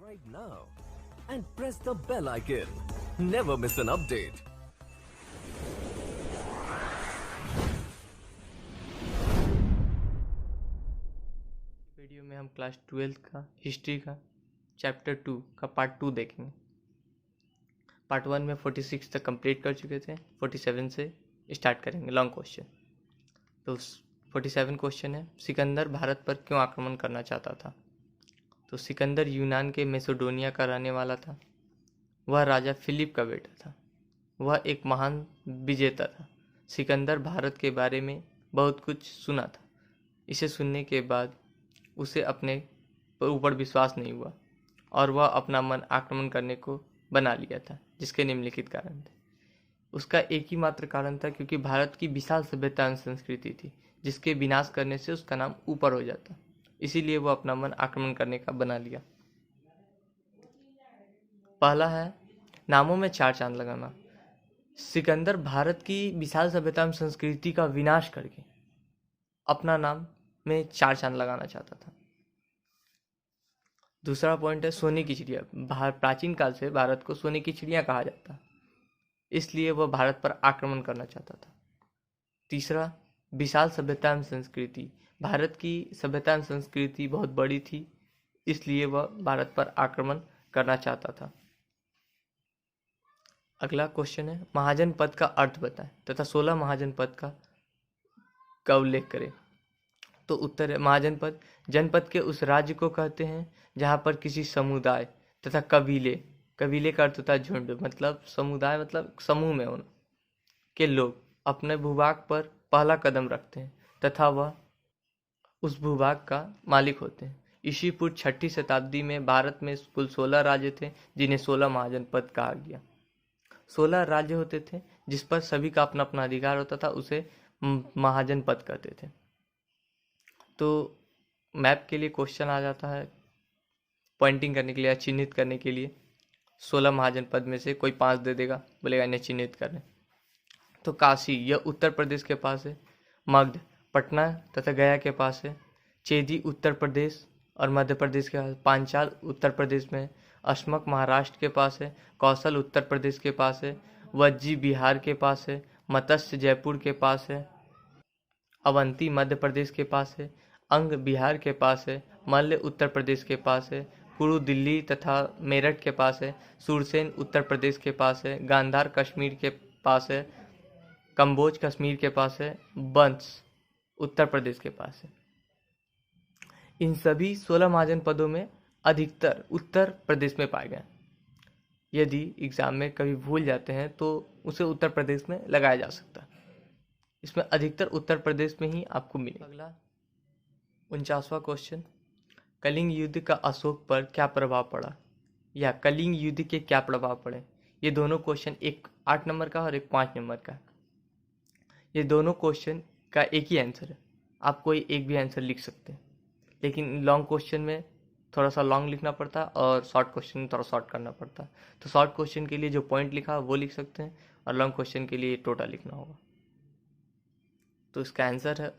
Subscribe now and press the bell icon. Never miss an update. Video में हम class 12th का history का chapter 2 का part 2 देखेंगे। पार्ट 1 में 46 तक कंप्लीट कर चुके थे, 47 से स्टार्ट करेंगे लॉन्ग क्वेश्चन। तो 47 क्वेश्चन है, सिकंदर भारत पर क्यों आक्रमण करना चाहता था। तो सिकंदर यूनान के मैसेडोनिया का रहने वाला था। वह राजा फिलिप का बेटा था। वह एक महान विजेता था। सिकंदर भारत के बारे में बहुत कुछ सुना था। इसे सुनने के बाद उसे अपने ऊपर विश्वास नहीं हुआ और वह अपना मन आक्रमण करने को बना लिया था, जिसके निम्नलिखित कारण थे। उसका एक ही मात्र कारण था, क्योंकि भारत की विशाल सभ्यता एवं संस्कृति थी, जिसके विनाश करने से उसका नाम ऊपर हो जाता। इसीलिए वह अपना मन आक्रमण करने का बना लिया। पहला है नामों में 4 चांद लगाना। सिकंदर भारत की विशाल सभ्यता एवं संस्कृति का विनाश करके अपना नाम में 4 चांद लगाना चाहता था। दूसरा पॉइंट है सोने की चिड़िया। प्राचीन काल से भारत को सोने की चिड़िया कहा जाता, इसलिए वह भारत पर आक्रमण करना चाहता था। तीसरा विशाल सभ्यता एवं संस्कृति। भारत की सभ्यता एवं संस्कृति बहुत बड़ी थी, इसलिए वह भारत पर आक्रमण करना चाहता था। अगला क्वेश्चन है महाजन पद का अर्थ बताएं तथा 16 महाजन पद का उल्लेख करें। तो उत्तर है महाजनपद जनपद के उस राज्य को कहते हैं जहां पर किसी समुदाय तथा कबीले का अर्थ होता है झुंड, मतलब समुदाय मतलब समूह में होना के लोग अपने भूभाग पर पहला कदम रखते हैं तथा वह उस भूभाग का मालिक होते हैं। ईसा पूर्व 6वीं शताब्दी में भारत में कुल 16 राज्य थे, जिन्हें 16 महाजनपद कहा गया। 16 राज्य होते थे जिस पर सभी का अपना अपना अधिकार होता था, उसे महाजनपद कहते थे। तो मैप के लिए क्वेश्चन आ जाता है, पॉइंटिंग करने के लिए या चिन्हित करने के लिए 16 महाजनपद में से कोई 5 दे देगा, बोलेगा इन्हें चिन्हित करने। तो काशी यह उत्तर प्रदेश के पास है, मगध पटना तथा गया के पास है, चेदी उत्तर प्रदेश और मध्य प्रदेश के पास, पांचाल उत्तर प्रदेश में है, अस्मक महाराष्ट्र के पास है, कौशल उत्तर प्रदेश के पास है, वज्जी बिहार के पास है, मत्स्य जयपुर के पास है, अवंती मध्य प्रदेश के पास है, अंग बिहार के पास है, मल्ल उत्तर प्रदेश के पास है, कुरु दिल्ली तथा मेरठ के पास है, सुरसेन उत्तर प्रदेश के पास है, गांधार कश्मीर के पास है, कंबोज कश्मीर के पास है, बंस उत्तर प्रदेश के पास है। इन सभी 16 महाजन पदों में अधिकतर उत्तर प्रदेश में पाए गए। यदि एग्जाम में कभी भूल जाते हैं तो उसे उत्तर प्रदेश में लगाया जा सकता है। इसमें अधिकतर उत्तर प्रदेश में ही आपको मिलेगा। अगला 49वां क्वेश्चन, कलिंग युद्ध का अशोक पर क्या प्रभाव पड़ा, या कलिंग युद्ध के क्या प्रभाव पड़े। ये दोनों क्वेश्चन, एक 8 नंबर का और एक 5 नंबर का। ये दोनों क्वेश्चन का एक ही आंसर है, आप कोई एक भी आंसर लिख सकते हैं, लेकिन लॉन्ग क्वेश्चन में थोड़ा सा लॉन्ग लिखना पड़ता है और शॉर्ट क्वेश्चन में थोड़ा शॉर्ट करना पड़ता है। तो शॉर्ट क्वेश्चन के लिए जो पॉइंट लिखा वो लिख सकते हैं और लॉन्ग क्वेश्चन के लिए टोटल लिखना होगा। तो इसका आंसर है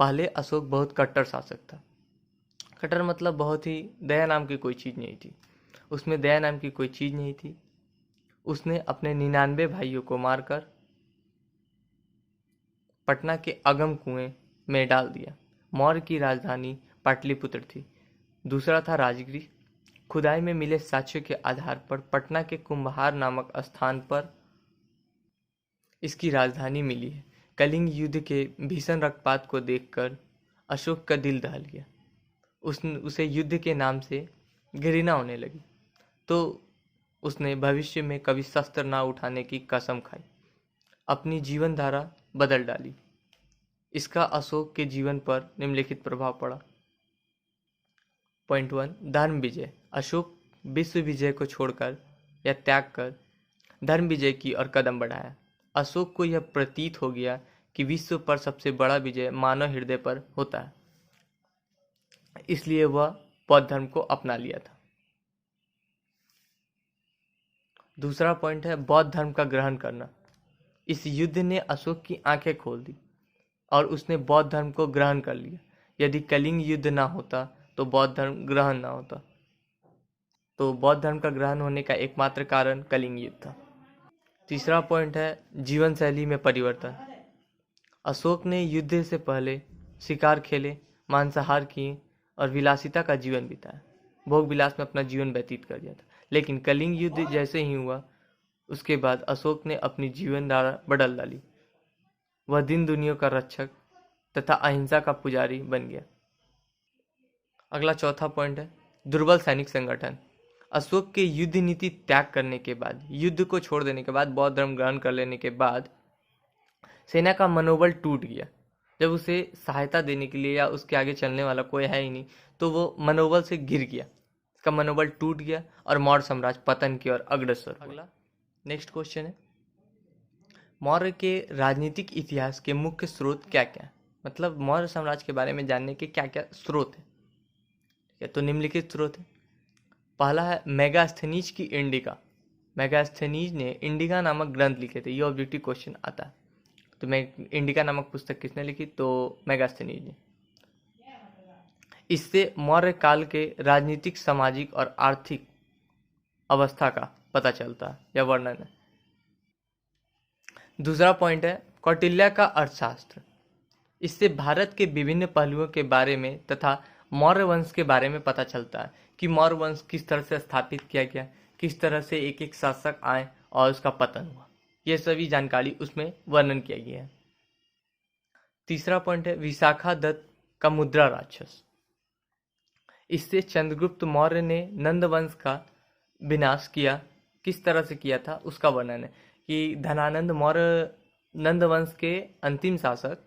पहले अशोक बहुत कट्टर शासक था। कट्टर मतलब बहुत ही, दया नाम की कोई चीज़ नहीं थी उसमें, दया नाम की कोई चीज़ नहीं थी। उसने अपने 99 भाइयों को मारकर पटना के अगम कुएं में डाल दिया। मौर्य की राजधानी पाटलिपुत्र थी। दूसरा था राजगिरी। खुदाई में मिले साक्ष्यों के आधार पर पटना के कुंभहार नामक स्थान पर इसकी राजधानी मिली है। कलिंग युद्ध के भीषण रक्तपात को देखकर अशोक का दिल दहल गया। उसे युद्ध के नाम से घृणा होने लगी, तो उसने भविष्य में कभी शस्त्र ना उठाने की कसम खाई, अपनी जीवन धारा बदल डाली। इसका अशोक के जीवन पर निम्नलिखित प्रभाव पड़ा। पॉइंट 1, धर्म विजय। अशोक विश्व विजय को छोड़कर या त्याग कर धर्म विजय की ओर कदम बढ़ाया। अशोक को यह प्रतीत हो गया कि विश्व पर सबसे बड़ा विजय मानव हृदय पर होता है, इसलिए वह बौद्ध धर्म को अपना लिया था। दूसरा पॉइंट है बौद्ध धर्म का ग्रहण करना। इस युद्ध ने अशोक की आंखें खोल दी और उसने बौद्ध धर्म को ग्रहण कर लिया। यदि कलिंग युद्ध ना होता तो बौद्ध धर्म ग्रहण ना होता। तो बौद्ध धर्म का ग्रहण होने का एकमात्र कारण कलिंग युद्ध था। तीसरा पॉइंट है जीवन शैली में परिवर्तन। अशोक ने युद्ध से पहले शिकार खेले, मांसाहार किए और विलासिता का जीवन बिताया, भोग विलास में अपना जीवन व्यतीत कर दिया था। लेकिन कलिंग युद्ध जैसे ही हुआ उसके बाद अशोक ने अपनी जीवन धारा बदल डाली। वह दिन दुनिया का रक्षक तथा अहिंसा का पुजारी बन गया। अगला चौथा पॉइंट है दुर्बल सैनिक संगठन। अशोक के युद्ध नीति त्याग करने के बाद, युद्ध को छोड़ देने के बाद, बौद्ध धर्म ग्रहण कर लेने के बाद सेना का मनोबल टूट गया। जब उसे सहायता देने के लिए या उसके आगे चलने वाला कोई है ही नहीं, तो वो मनोबल से गिर गया, उसका मनोबल टूट गया और मौर्य साम्राज्य पतन की ओर अग्रसर। अगला नेक्स्ट क्वेश्चन है मौर्य के राजनीतिक इतिहास के मुख्य स्रोत क्या क्या है। मतलब मौर्य साम्राज्य के बारे में जानने के क्या क्या स्रोत है। तो निम्नलिखित स्रोत है। पहला है मेगास्थनीज की इंडिका। मेगास्थनीज ने इंडिका नामक ग्रंथ लिखे थे। ये ऑब्जेक्टिव क्वेश्चन आता है। तो मैं इंडिका नामक पुस्तक किसने लिखी, तो मेगास्थनीज ने। इससे मौर्य काल के राजनीतिक, सामाजिक और आर्थिक अवस्था का पता चलता है या वर्णन है। दूसरा पॉइंट है कौटिल्य का अर्थशास्त्र। इससे भारत के विभिन्न पहलुओं के बारे में तथा मौर्य वंश के बारे में पता चलता है कि मौर्य वंश किस तरह से स्थापित किया गया, किस तरह से एक एक शासक आए और उसका पतन हुआ। यह सभी जानकारी उसमें वर्णन किया गया है। तीसरा पॉइंट है विशाखा दत्त का मुद्रा राक्षस। इससे चंद्रगुप्त मौर्य ने नंद वंश का विनाश किया, किस तरह से किया था उसका वर्णन है कि धनानंद मौर्य नंद वंश के अंतिम शासक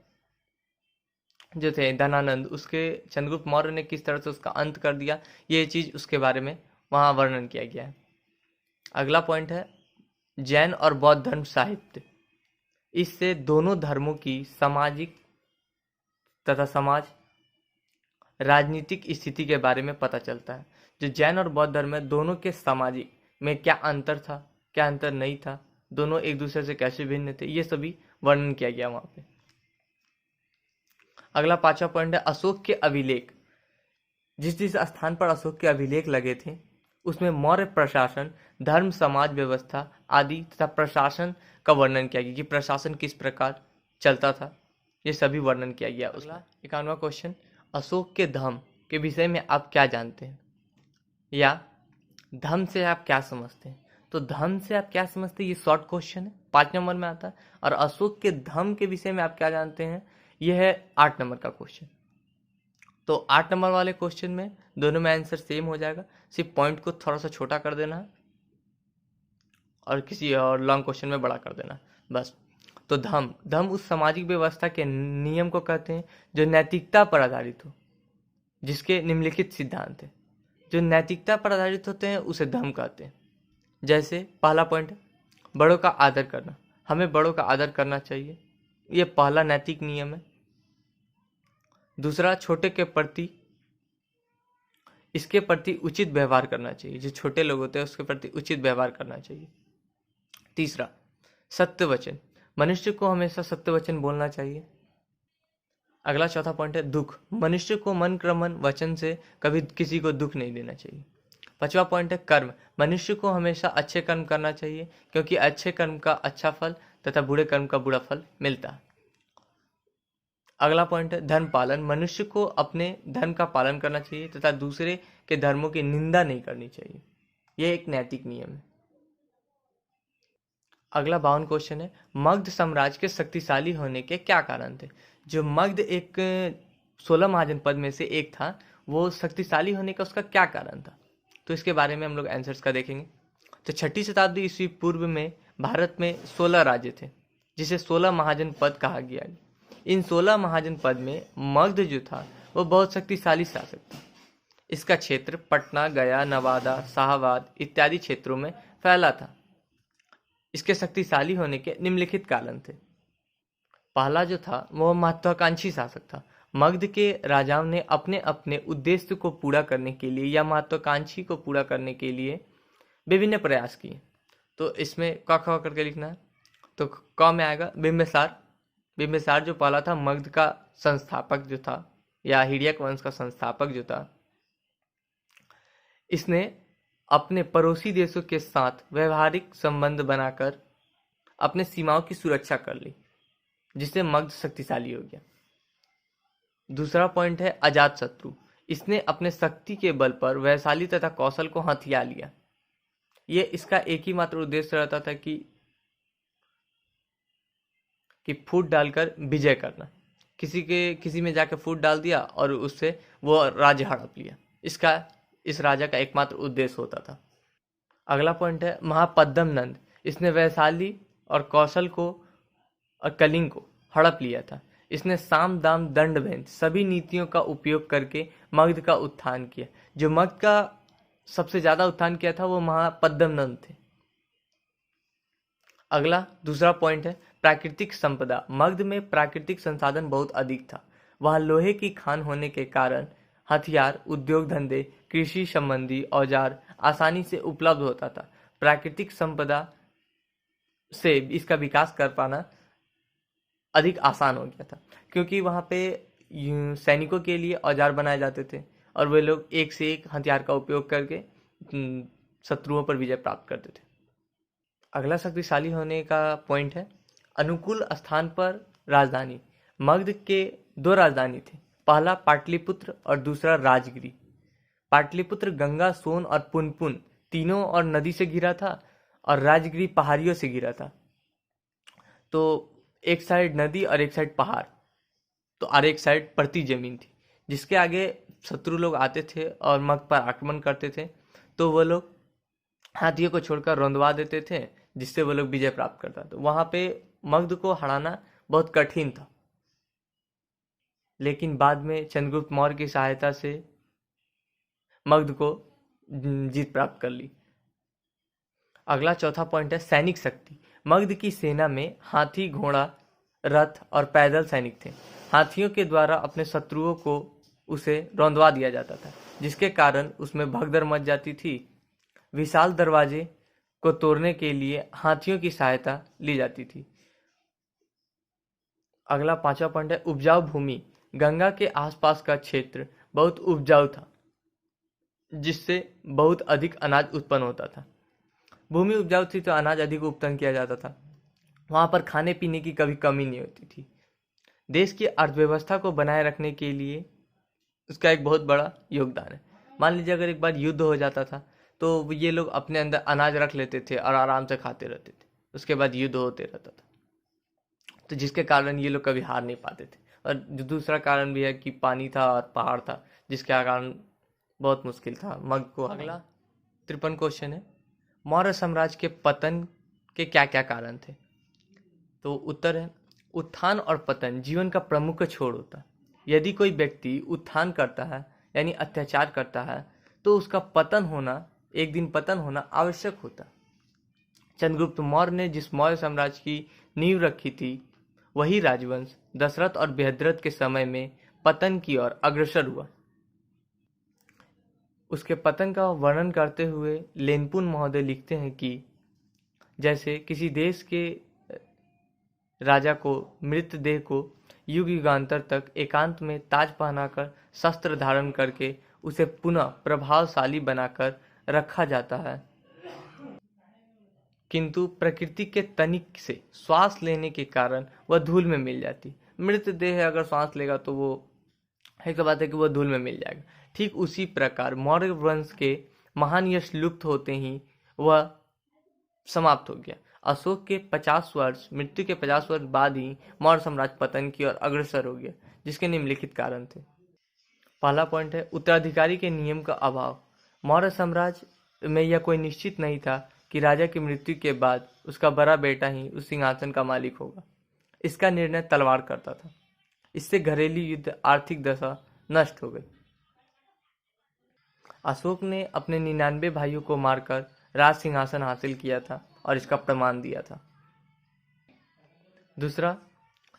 जो थे धनानंद, उसके चंद्रगुप्त मौर्य ने किस तरह से उसका अंत कर दिया, ये चीज उसके बारे में वहां वर्णन किया गया है। अगला पॉइंट है जैन और बौद्ध धर्म साहित्य। इससे दोनों धर्मों की सामाजिक तथा समाज राजनीतिक स्थिति के बारे में पता चलता है। जो जैन और बौद्ध धर्म है, दोनों के सामाजिक में क्या अंतर था, क्या अंतर नहीं था, दोनों एक दूसरे से कैसे भिन्न थे, ये सभी वर्णन किया गया वहां पे। अगला पांचवा पॉइंट है अशोक के अभिलेख। जिस जिस स्थान पर अशोक के अभिलेख लगे थे उसमें मौर्य प्रशासन, धर्म, समाज व्यवस्था आदि तथा प्रशासन का वर्णन किया गया कि प्रशासन किस प्रकार चलता था, ये सभी वर्णन किया गया। अगला 51वां क्वेश्चन अशोक के धम्म के विषय में आप क्या जानते हैं या धम्म से आप क्या समझते हैं। तो धम्म से आप क्या समझते हैं, ये शॉर्ट क्वेश्चन है, 5 नंबर में आता है। और अशोक के धम्म के विषय में आप क्या जानते हैं, यह है 8 नंबर का क्वेश्चन। तो 8 नंबर वाले क्वेश्चन में दोनों में आंसर सेम हो जाएगा, सिर्फ पॉइंट को थोड़ा सा छोटा कर देना है और किसी और लॉन्ग क्वेश्चन में बड़ा कर देना बस। तो धम्म उस सामाजिक व्यवस्था के नियम को कहते हैं जो नैतिकता पर आधारित हो, जिसके निम्नलिखित सिद्धांत है। जो नैतिकता पर आधारित होते हैं उसे धम्म कहते हैं। जैसे पहला पॉइंट है बड़ों का आदर करना, हमें बड़ों का आदर करना चाहिए, ये पहला नैतिक नियम है। दूसरा छोटे के प्रति, इसके प्रति उचित व्यवहार करना चाहिए, जो छोटे लोग होते हैं उसके प्रति उचित व्यवहार करना चाहिए। तीसरा सत्य वचन, मनुष्य को हमेशा सत्य वचन बोलना चाहिए। अगला चौथा पॉइंट है दुख, मनुष्य को मन, क्रमण, वचन से कभी किसी को दुख नहीं देना चाहिए। 5वां पॉइंट है कर्म, मनुष्य को हमेशा अच्छे कर्म करना चाहिए क्योंकि अच्छे कर्म का अच्छा फल तथा बुरे कर्म का बुरा फल मिलता है। अगला पॉइंट है धर्म पालन, मनुष्य को अपने धर्म का पालन करना चाहिए तथा दूसरे के धर्मों की निंदा नहीं करनी चाहिए, यह एक नैतिक नियम है। अगला 52 क्वेश्चन है मगध साम्राज्य के शक्तिशाली होने के क्या कारण थे। जो मगध एक 16 महाजनपद में से एक था, वो शक्तिशाली होने का उसका क्या कारण था, तो इसके बारे में हम लोग आंसर्स का देखेंगे। तो 6ठी शताब्दी ईस्वी पूर्व में भारत में 16 राज्य थे जिसे 16 महाजनपद कहा गया। इन 16 महाजनपद में मगध जो था वो बहुत शक्तिशाली शासक था। इसका क्षेत्र पटना, गया, नवादा, शाहाबाद इत्यादि क्षेत्रों में फैला था। इसके शक्तिशाली होने के निम्नलिखित कारण थे। पहला जो था वो महत्वाकांक्षी शासक था। मगध के राजाओं ने अपने अपने उद्देश्य को पूरा करने के लिए या महत्वाकांक्षी को पूरा करने के लिए विभिन्न प्रयास किए। तो इसमें क ख करके लिखना है। तो क में आएगा बिम्बिसार। बिम्बिसार जो पहला था मगध का संस्थापक जो था या हिड़ियक वंश का संस्थापक जो था, इसने अपने पड़ोसी देशों के साथ व्यवहारिक संबंध बनाकर अपने सीमाओं की सुरक्षा कर ली, जिससे मगध शक्तिशाली हो गया। दूसरा पॉइंट है अजातशत्रु। इसने अपने शक्ति के बल पर वैशाली तथा कौशल को हथिया लिया। ये इसका एक ही मात्र उद्देश्य रहता था कि फूट डालकर विजय करना। किसी में जाकर फूट डाल दिया और उससे वो राज्य हड़प लिया। इसका इस राजा का एकमात्र उद्देश्य होता था। अगला पॉइंट है महापद्म नंद। इसने वैशाली और कौशल को और कलिंग को हड़प लिया था। इसने साम दाम दंड भेद सभी नीतियों का उपयोग करके मगध का उत्थान किया। जो मगध का सबसे ज्यादा उत्थान किया था वो महापद्म नंद थे। अगला दूसरा पॉइंट है प्राकृतिक संपदा। मगध में प्राकृतिक संसाधन बहुत अधिक था। वहां लोहे की खान होने के कारण हथियार, उद्योग धंधे, कृषि संबंधी औजार आसानी से उपलब्ध होता था। प्राकृतिक संपदा से इसका विकास कर पाना अधिक आसान हो गया था, क्योंकि वहां पे सैनिकों के लिए औजार बनाए जाते थे और वे लोग एक से एक हथियार का उपयोग करके शत्रुओं पर विजय प्राप्त करते थे। अगला शक्तिशाली होने का पॉइंट है अनुकूल स्थान पर राजधानी। मगध के दो राजधानी थे, पहला पाटलिपुत्र और दूसरा राजगिरी। पाटलिपुत्र गंगा, सोन और पुनपुन तीनों और नदी से घिरा था और राजगिरी पहाड़ियों से घिरा था। तो एक साइड नदी और एक साइड पहाड़, तो और एक साइड परती जमीन थी, जिसके आगे शत्रु लोग आते थे और मगध पर आक्रमण करते थे तो वो लोग हाथियों को छोड़कर रौंदवा देते थे, जिससे वो लोग विजय प्राप्त करता। तो वहां पे मगध को हराना बहुत कठिन था, लेकिन बाद में चंद्रगुप्त मौर्य की सहायता से मगध को जीत प्राप्त कर ली। अगला चौथा पॉइंट है सैनिक शक्ति। मगध की सेना में हाथी, घोड़ा, रथ और पैदल सैनिक थे। हाथियों के द्वारा अपने शत्रुओं को उसे रौंदवा दिया जाता था, जिसके कारण उसमें भगदड़ मच जाती थी। विशाल दरवाजे को तोड़ने के लिए हाथियों की सहायता ली जाती थी। अगला पांचवा पॉइंट है उपजाऊ भूमि। गंगा के आसपास का क्षेत्र बहुत उपजाऊ था, जिससे बहुत अधिक अनाज उत्पन्न होता था। भूमि उपजाऊ थी तो अनाज अधिक उत्पन्न किया जाता था। वहां पर खाने पीने की कभी कमी नहीं होती थी। देश की अर्थव्यवस्था को बनाए रखने के लिए उसका एक बहुत बड़ा योगदान है। मान लीजिए अगर एक बार युद्ध हो जाता था तो ये लोग अपने अंदर अनाज रख लेते थे और आराम से खाते रहते थे। उसके बाद युद्ध होते रहता था, तो जिसके कारण ये लोग कभी हार नहीं पाते थे। और दूसरा कारण भी है कि पानी था और पहाड़ था, जिसके कारण बहुत मुश्किल था मगध को। अगला 53 क्वेश्चन है मौर्य साम्राज्य के पतन के क्या क्या कारण थे। तो उत्तर है उत्थान और पतन जीवन का प्रमुख छोर होता है। यदि कोई व्यक्ति उत्थान करता है यानी अत्याचार करता है तो उसका पतन होना, एक दिन पतन होना आवश्यक होता। चंद्रगुप्त मौर्य ने जिस मौर्य साम्राज्य की नींव रखी थी वही राजवंश दशरथ और बृहद्रथ के समय में पतन की ओर अग्रसर हुआ। उसके पतन का वर्णन करते हुए लेनपुन महोदय लिखते हैं कि जैसे किसी देश के राजा को मृतदेह को युग युगांतर तक एकांत में ताज पहनाकर शस्त्र धारण करके उसे पुनः प्रभावशाली बनाकर रखा जाता है, किंतु प्रकृति के तनिक से श्वास लेने के कारण वह धूल में मिल जाती। मृतदेह अगर श्वास लेगा तो वो एक बात है कि वह धूल में मिल जाएगा। ठीक उसी प्रकार मौर्य वंश के महान यश लुप्त होते ही वह समाप्त हो गया। अशोक के 50 वर्ष मृत्यु के 50 वर्ष बाद ही मौर्य साम्राज्य पतन की ओर अग्रसर हो गया, जिसके निम्नलिखित कारण थे। पहला पॉइंट है उत्तराधिकारी के नियम का अभाव। मौर्य साम्राज्य में यह कोई निश्चित नहीं था कि राजा की मृत्यु के बाद उसका बड़ा बेटा ही उस सिंहासन का मालिक होगा। इसका निर्णय तलवार करता था। इससे घरेलू युद्ध, आर्थिक दशा नष्ट हो गई। अशोक ने अपने 99 भाइयों को मारकर राज सिंहासन हासिल किया था और इसका प्रमाण दिया था। दूसरा,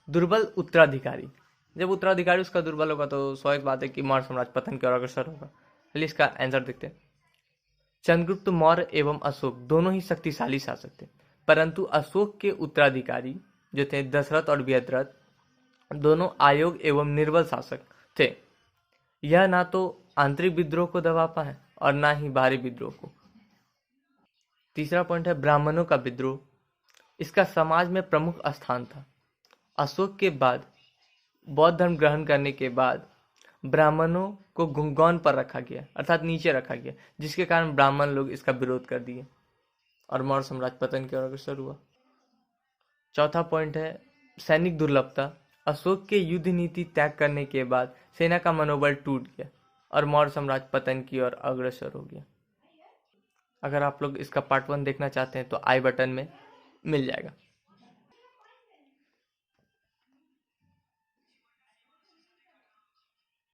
दुर्बल उत्तराधिकारी। जब उत्तराधिकारी उसका दुर्बल होगा तो स्वाभाविक बात है कि मौर्य साम्राज्य पतन की ओर अग्रसर होगा। चलिए इसका आंसर देखते हैं। चंद्रगुप्त मौर्य एवं अशोक दोनों ही शक्तिशाली शासक थे, परंतु अशोक के उत्तराधिकारी जो थे दशरथ और बृहद्रथ, दोनों आयोग एवं निर्बल शासक थे। यह ना तो आंतरिक विद्रोह को दबा पाए और ना ही बाहरी विद्रोह को। तीसरा पॉइंट है ब्राह्मणों का विद्रोह। इसका समाज में प्रमुख स्थान था। अशोक के बाद बौद्ध धर्म ग्रहण करने के बाद ब्राह्मणों को गौण पर रखा गया, अर्थात नीचे रखा गया, जिसके कारण ब्राह्मण लोग इसका विरोध कर दिए और मौर्य साम्राज्य पतन की ओर अग्रसर हुआ। चौथा पॉइंट है सैनिक दुर्लभता। अशोक के युद्ध नीति त्याग करने के बाद सेना का मनोबल टूट गया और मौर्य साम्राज्य पतन की ओर अग्रसर हो गया। अगर आप लोग इसका पार्ट 1 देखना चाहते हैं तो आई बटन में मिल जाएगा।